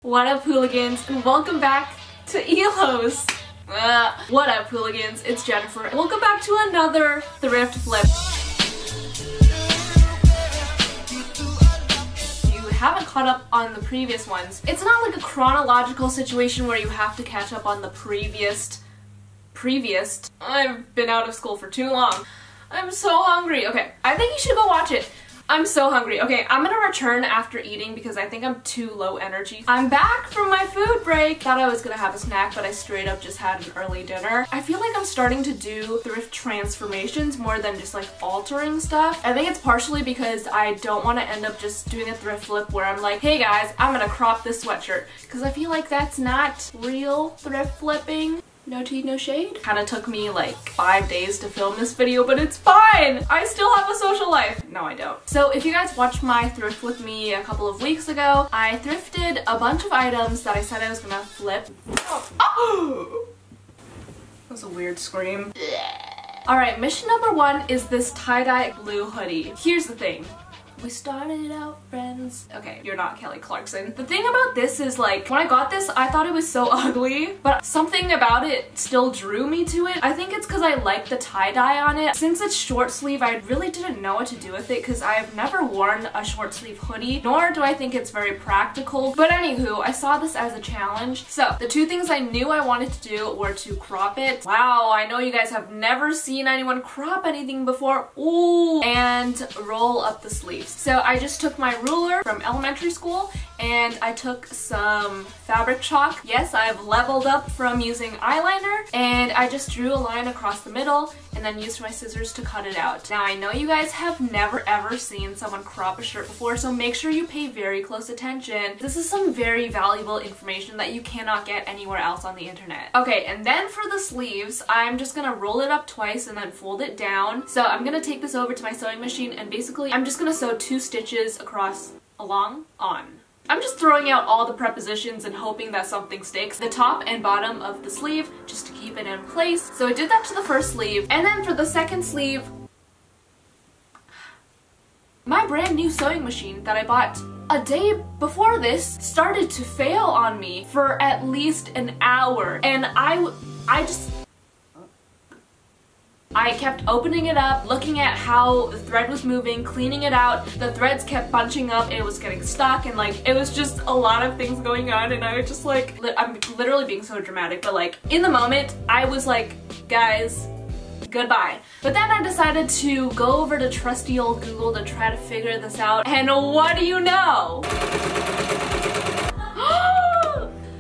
What up, hooligans, and welcome back to yelloooo. What up, hooligans? It's Jennifer. Welcome back to another thrift flip. If you haven't caught up on the previous ones, it's not like a chronological situation where you have to catch up on the previous. I've been out of school for too long. I'm so hungry. Okay, I think you should go watch it. I'm so hungry. Okay, I'm gonna return after eating because I think I'm too low energy. I'm back from my food break. Thought I was gonna have a snack, but I straight up just had an early dinner. I feel like I'm starting to do thrift transformations more than just like altering stuff. I think it's partially because I don't want to end up just doing a thrift flip where I'm like, hey guys, I'm gonna crop this sweatshirt. Because I feel like that's not real thrift flipping. No tea, no shade. Kinda took me like 5 days to film this video, but it's fine! I still have a social life. No, I don't. So if you guys watched my thrift with me a couple of weeks ago, I thrifted a bunch of items that I said I was gonna flip. Oh! That was a weird scream. Alright, mission number 1 is this tie-dye blue hoodie. Here's the thing. We started out friends. Okay, you're not Kelly Clarkson. The thing about this is like, when I got this, I thought it was so ugly, but something about it still drew me to it. I think it's because I like the tie-dye on it. Since it's short sleeve, I really didn't know what to do with it because I've never worn a short sleeve hoodie, nor do I think it's very practical. But anywho, I saw this as a challenge. So the two things I knew I wanted to do were to crop it. Wow, I know you guys have never seen anyone crop anything before. Ooh, and roll up the sleeves. So I just took my ruler from elementary school and I took some fabric chalk. Yes, I've leveled up from using eyeliner, and I just drew a line across the middle and then used my scissors to cut it out. Now I know you guys have never ever seen someone crop a shirt before, so make sure you pay very close attention. This is some very valuable information that you cannot get anywhere else on the internet. Okay, and then for the sleeves, I'm just gonna roll it up twice and then fold it down. So I'm gonna take this over to my sewing machine and basically I'm just gonna sew 2 stitches across, along, on. I'm just throwing out all the prepositions and hoping that something sticks. The top and bottom of the sleeve, just to keep it in place. So I did that to the first sleeve, and then for the second sleeve, my brand new sewing machine that I bought a day before this started to fail on me for at least an hour, and I kept opening it up, looking at how the thread was moving, cleaning it out. The threads kept bunching up, it was getting stuck, and like, it was just a lot of things going on, and I was just like, I'm literally being so dramatic, but like, in the moment, I was like, guys, goodbye. But then I decided to go over to trusty old Google to try to figure this out, and what do you know?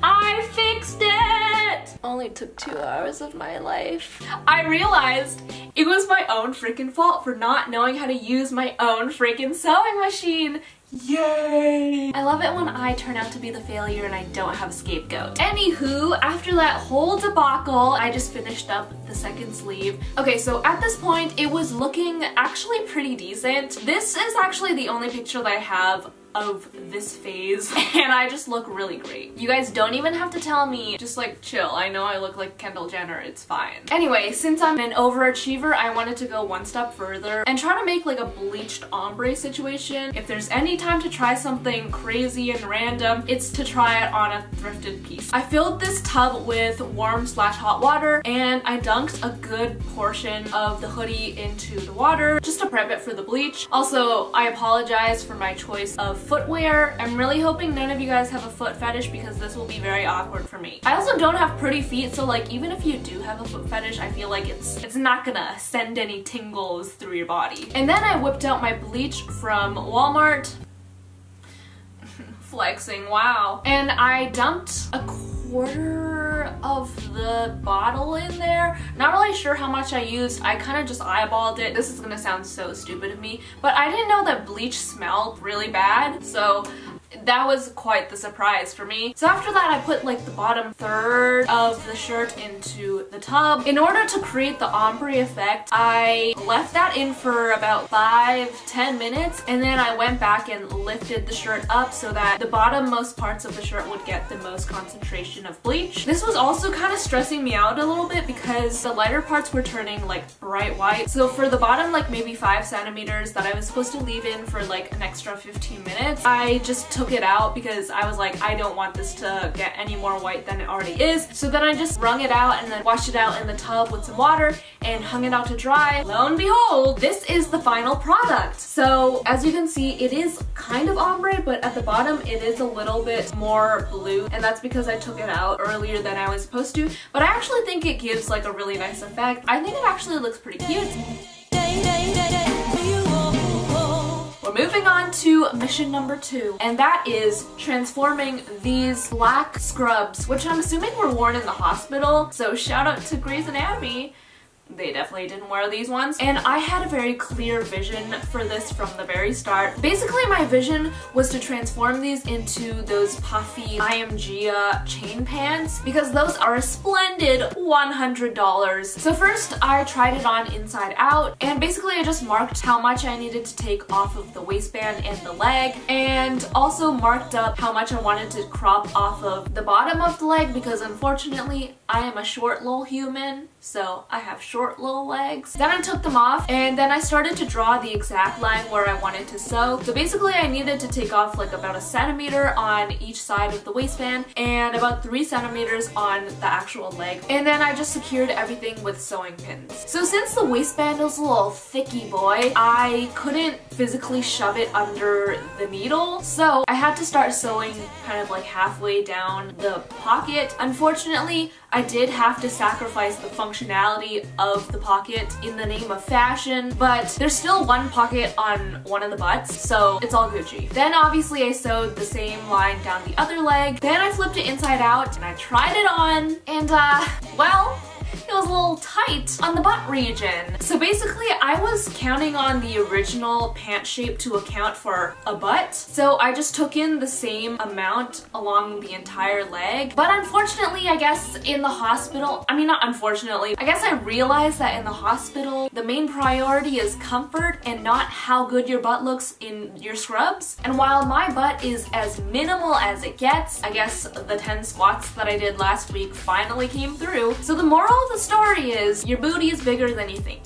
I fixed it! Only took 2 hours of my life. I realized it was my own freaking fault for not knowing how to use my own freaking sewing machine. Yay! I love it when I turn out to be the failure and I don't have a scapegoat. Anywho, after that whole debacle, I just finished up the second sleeve. Okay, so at this point, it was looking actually pretty decent. This is actually the only picture that I have of this phase, and I just look really great. You guys don't even have to tell me, just like chill. I know I look like Kendall Jenner, it's fine. Anyway, since I'm an overachiever, I wanted to go one step further and try to make like a bleached ombre situation. If there's any time to try something crazy and random, it's to try it on a thrifted piece. I filled this tub with warm/hot water, and I dunked a good portion of the hoodie into the water just to prep it for the bleach. Also, I apologize for my choice of footwear. I'm really hoping none of you guys have a foot fetish because this will be very awkward for me. I also don't have pretty feet, so like even if you do have a foot fetish, I feel like it's not gonna send any tingles through your body. And then I whipped out my bleach from Walmart. Flexing, wow. And I dumped a quarter of the bottle in there. Not really sure how much I used. I kind of just eyeballed it. This is gonna sound so stupid of me, but I didn't know that bleach smelled really bad, so that was quite the surprise for me. So after that, I put like the bottom third of the shirt into the tub. In order to create the ombre effect, I left that in for about 5-10 minutes, and then I went back and lifted the shirt up so that the bottommost parts of the shirt would get the most concentration of bleach. This was also kind of stressing me out a little bit because the lighter parts were turning like bright white. So for the bottom like maybe 5 centimeters that I was supposed to leave in for like an extra 15 minutes, I just took it out because I was like, I don't want this to get any more white than it already is. So then I just wrung it out and then washed it out in the tub with some water and hung it out to dry. Lo and behold, this is the final product. So as you can see, it is kind of ombre, but at the bottom it is a little bit more blue, and that's because I took it out earlier than I was supposed to. But I actually think it gives like a really nice effect. I think it actually looks pretty cute. We're moving on to mission number 2, and that is transforming these black scrubs, which I'm assuming were worn in the hospital. So shout out to Grey's Anatomy. They definitely didn't wear these ones. And I had a very clear vision for this from the very start. Basically, my vision was to transform these into those puffy IMG chain pants because those are a splendid $100. So first, I tried it on inside out, and basically I just marked how much I needed to take off of the waistband and the leg, and also marked up how much I wanted to crop off of the bottom of the leg because unfortunately, I am a short little human, so I have short little legs. Then I took them off, and then I started to draw the exact line where I wanted to sew. So basically I needed to take off like about 1 centimeter on each side of the waistband and about 3 centimeters on the actual leg. And then I just secured everything with sewing pins. So since the waistband was a little thicky boy, I couldn't physically shove it under the needle. So I had to start sewing kind of like halfway down the pocket. Unfortunately, I did have to sacrifice the functionality of the pocket in the name of fashion, but there's still one pocket on one of the butts, so it's all Gucci. Then obviously I sewed the same line down the other leg. Then I flipped it inside out and I tried it on, and well, it was a little tight on the butt region. So basically I was counting on the original pant shape to account for a butt. So I just took in the same amount along the entire leg. But unfortunately, I guess in the hospital, I mean not unfortunately, I guess I realized that in the hospital, the main priority is comfort and not how good your butt looks in your scrubs. And while my butt is as minimal as it gets, I guess the 10 squats that I did last week finally came through. So the moral of the story is your booty is bigger than you think.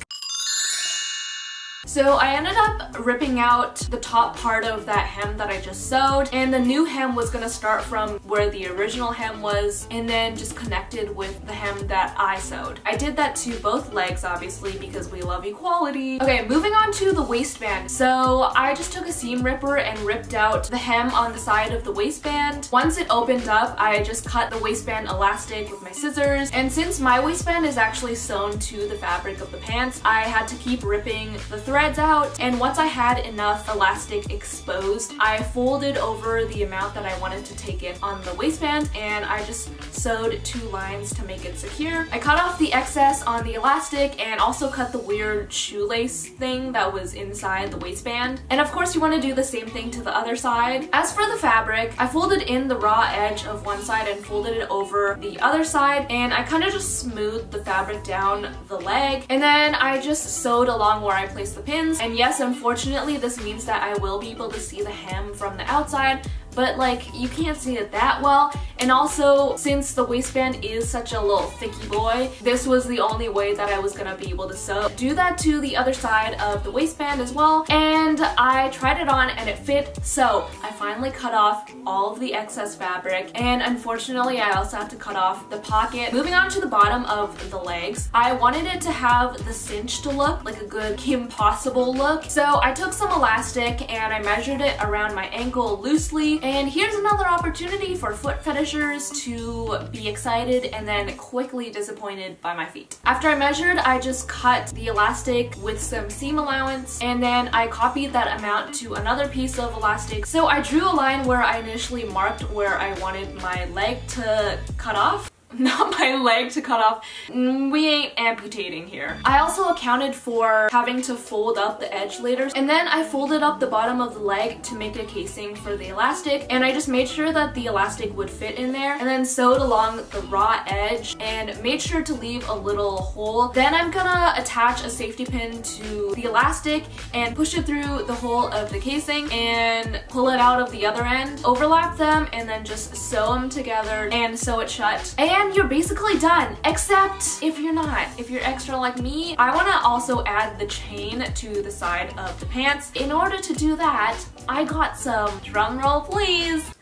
So I ended up ripping out the top part of that hem that I just sewed, and the new hem was gonna start from where the original hem was and then just connected with the hem that I sewed. I did that to both legs obviously because we love equality. Okay, moving on to the waistband. So I just took a seam ripper and ripped out the hem on the side of the waistband. Once it opened up, I just cut the waistband elastic with my scissors, and since my waistband is actually sewn to the fabric of the pants, I had to keep ripping the threads out, and once I had enough elastic exposed, I folded over the amount that I wanted to take in on the waistband, and I just sewed 2 lines to make it secure. I cut off the excess on the elastic and also cut the weird shoelace thing that was inside the waistband. And of course you want to do the same thing to the other side. As for the fabric, I folded in the raw edge of one side and folded it over the other side, and I kind of just smoothed the fabric down the leg, and then I just sewed along where I placed the pins. And yes, unfortunately this means that I will be able to see the hem from the outside, but like you can't see it that well. And also, since the waistband is such a little thicky boy, this was the only way that I was gonna be able to sew. Do that to the other side of the waistband as well, and I tried it on and it fit. So I finally cut off all of the excess fabric, and unfortunately I also had to cut off the pocket. Moving on to the bottom of the legs, I wanted it to have the cinched look, like a good Kim Possible look. So I took some elastic and I measured it around my ankle loosely. And here's another opportunity for foot fetishers to be excited and then quickly disappointed by my feet. After I measured, I just cut the elastic with some seam allowance, and then I copied that amount to another piece of elastic. So I drew a line where I initially marked where I wanted my leg to cut off. Not my leg to cut off. We ain't amputating here. I also accounted for having to fold up the edge later, and then I folded up the bottom of the leg to make a casing for the elastic, and I just made sure that the elastic would fit in there, and then sewed along the raw edge and made sure to leave a little hole. Then I'm gonna attach a safety pin to the elastic and push it through the hole of the casing and pull it out of the other end, overlap them, and then just sew them together and sew it shut. And and you're basically done. Except if you're not. If you're extra like me, I want to also add the chain to the side of the pants. In order to do that, I got some, drumroll please,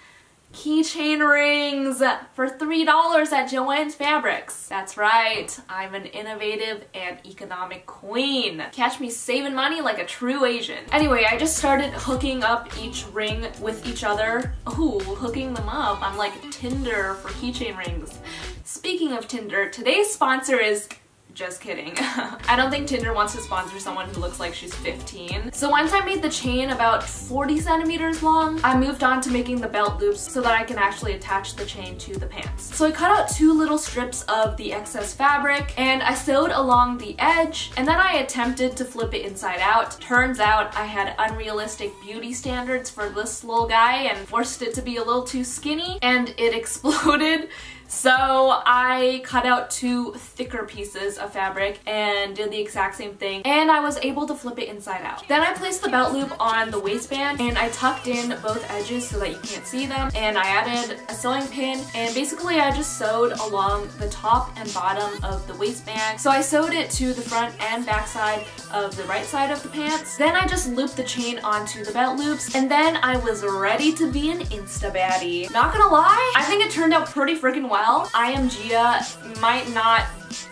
keychain rings for $3 at Joann's Fabrics. That's right, I'm an innovative and economic queen. Catch me saving money like a true Asian. Anyway, I just started hooking up each ring with each other. Ooh, hooking them up. I'm like Tinder for keychain rings. Speaking of Tinder, today's sponsor is... Just kidding. I don't think Tinder wants to sponsor someone who looks like she's 15. So once I made the chain about 40 centimeters long, I moved on to making the belt loops so that I can actually attach the chain to the pants. So I cut out 2 little strips of the excess fabric and I sewed along the edge, and then I attempted to flip it inside out. Turns out I had unrealistic beauty standards for this little guy and forced it to be a little too skinny, and it exploded. So I cut out 2 thicker pieces of fabric and did the exact same thing, and I was able to flip it inside out. Then I placed the belt loop on the waistband and I tucked in both edges so that you can't see them, and I added a sewing pin, and basically I just sewed along the top and bottom of the waistband. So I sewed it to the front and back side of the right side of the pants. Then I just looped the chain onto the belt loops, and then I was ready to be an Insta baddie. Not gonna lie, I think it turned out pretty freaking well. I Am Gia might not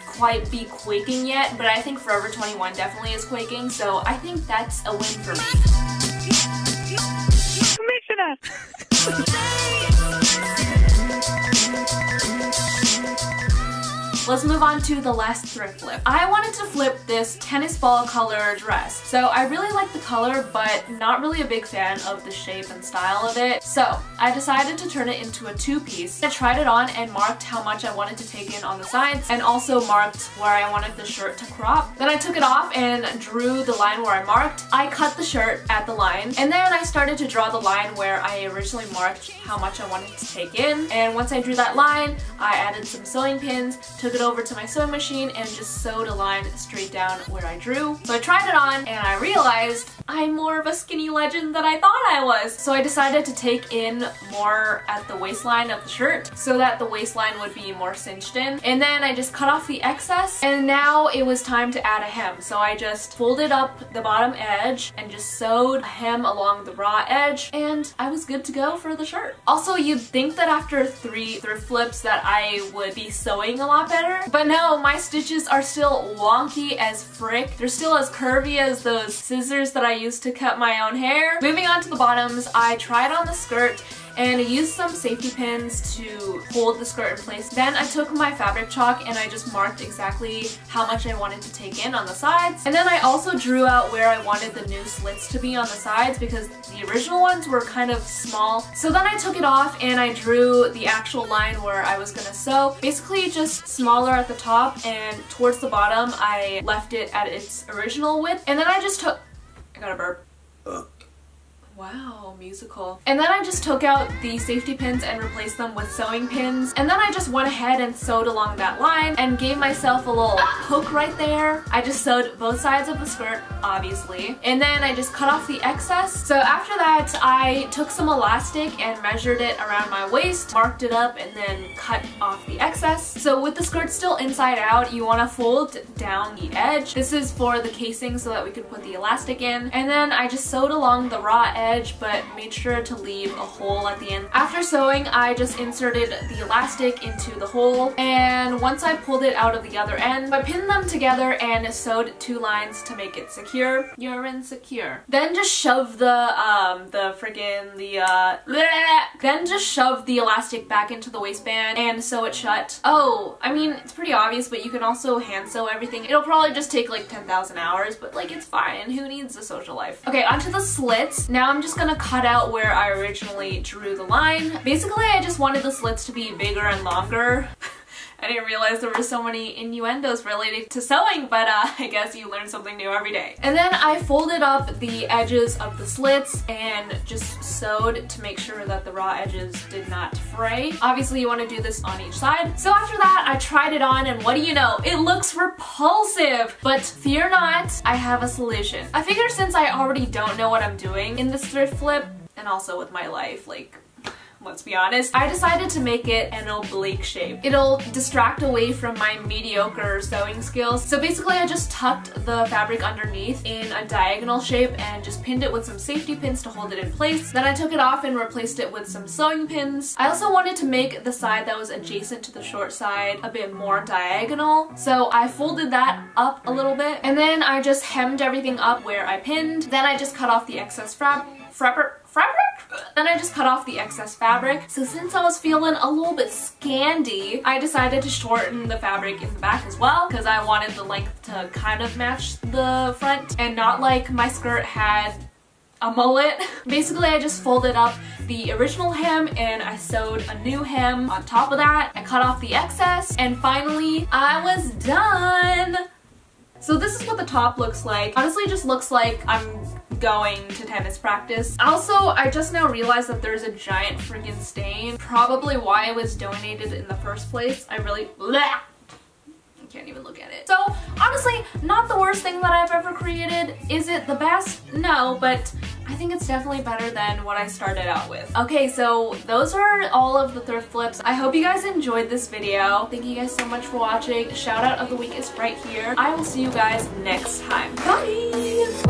quite be quaking yet, but I think Forever 21 definitely is quaking, so I think that's a win for me. Let's move on to the last thrift flip. I wanted to flip this tennis ball color dress. So I really like the color, but not really a big fan of the shape and style of it. So I decided to turn it into a 2-piece. I tried it on and marked how much I wanted to take in on the sides, and also marked where I wanted the shirt to crop. Then I took it off and drew the line where I marked. I cut the shirt at the line, and then I started to draw the line where I originally marked how much I wanted to take in. And once I drew that line, I added some sewing pins, took it over to my sewing machine, and just sewed a line straight down where I drew. So I tried it on and I realized I'm more of a skinny legend than I thought I was. So I decided to take in more at the waistline of the shirt so that the waistline would be more cinched in. And then I just cut off the excess, and now it was time to add a hem. So I just folded up the bottom edge and just sewed a hem along the raw edge, and I was good to go for the shirt. Also, you'd think that after 3 thrift flips that I would be sewing a lot better, but no, my stitches are still wonky as frick. They're still as curvy as those scissors that I used to cut my own hair. Moving on to the bottoms, I tried on the skirt and I used some safety pins to hold the skirt in place. Then I took my fabric chalk and I just marked exactly how much I wanted to take in on the sides. And then I also drew out where I wanted the new slits to be on the sides because the original ones were kind of small. So then I took it off and I drew the actual line where I was gonna sew. Basically just smaller at the top, and towards the bottom I left it at its original width. And then I just took... I got a burp. Wow, musical. And then I just took out the safety pins and replaced them with sewing pins. And then I just went ahead and sewed along that line and gave myself a little hook right there. I just sewed both sides of the skirt, obviously. And then I just cut off the excess. So after that, I took some elastic and measured it around my waist, marked it up, and then cut off the excess. So with the skirt still inside out, you want to fold down the edge. This is for the casing so that we could put the elastic in. And then I just sewed along the raw edge, but made sure to leave a hole at the end. After sewing, I just inserted the elastic into the hole, and once I pulled it out of the other end, I pinned them together and sewed 2 lines to make it secure. You're insecure. Then just shove then just shove the elastic back into the waistband and sew it shut. Oh, I mean, it's pretty obvious, but you can also hand sew everything. It'll probably just take like 10,000 hours, but like it's fine. Who needs a social life? Okay, onto the slits. Now I'm just gonna cut out where I originally drew the line. Basically, I just wanted the slits to be bigger and longer. I didn't realize there were so many innuendos related to sewing, but I guess you learn something new every day. And then I folded up the edges of the slits and just sewed to make sure that the raw edges did not fray. Obviously, you want to do this on each side. So after that, I tried it on, and what do you know? It looks repulsive! But fear not, I have a solution. I figured since I already don't know what I'm doing in this thrift flip, and also with my life, like, let's be honest. I decided to make it an oblique shape. It'll distract away from my mediocre sewing skills. So basically I just tucked the fabric underneath in a diagonal shape and just pinned it with some safety pins to hold it in place. Then I took it off and replaced it with some sewing pins. I also wanted to make the side that was adjacent to the short side a bit more diagonal. So I folded that up a little bit and then I just hemmed everything up where I pinned. Then I just cut off the excess fabric. Then I just cut off the excess fabric. So since I was feeling a little bit scandy, I decided to shorten the fabric in the back as well because I wanted the length to kind of match the front and not like my skirt had a mullet. Basically, I just folded up the original hem and I sewed a new hem on top of that. I cut off the excess and finally I was done. So this is what the top looks like. Honestly, it just looks like I'm going to tennis practice. Also, I just now realized that there's a giant freaking stain. Probably why it was donated in the first place. I really... bleh. I can't even look at it. So, honestly, not the worst thing that I've ever created. Is it the best? No, but I think it's definitely better than what I started out with. Okay, so those are all of the thrift flips. I hope you guys enjoyed this video. Thank you guys so much for watching. Shout out of the week is right here. I will see you guys next time. Bye!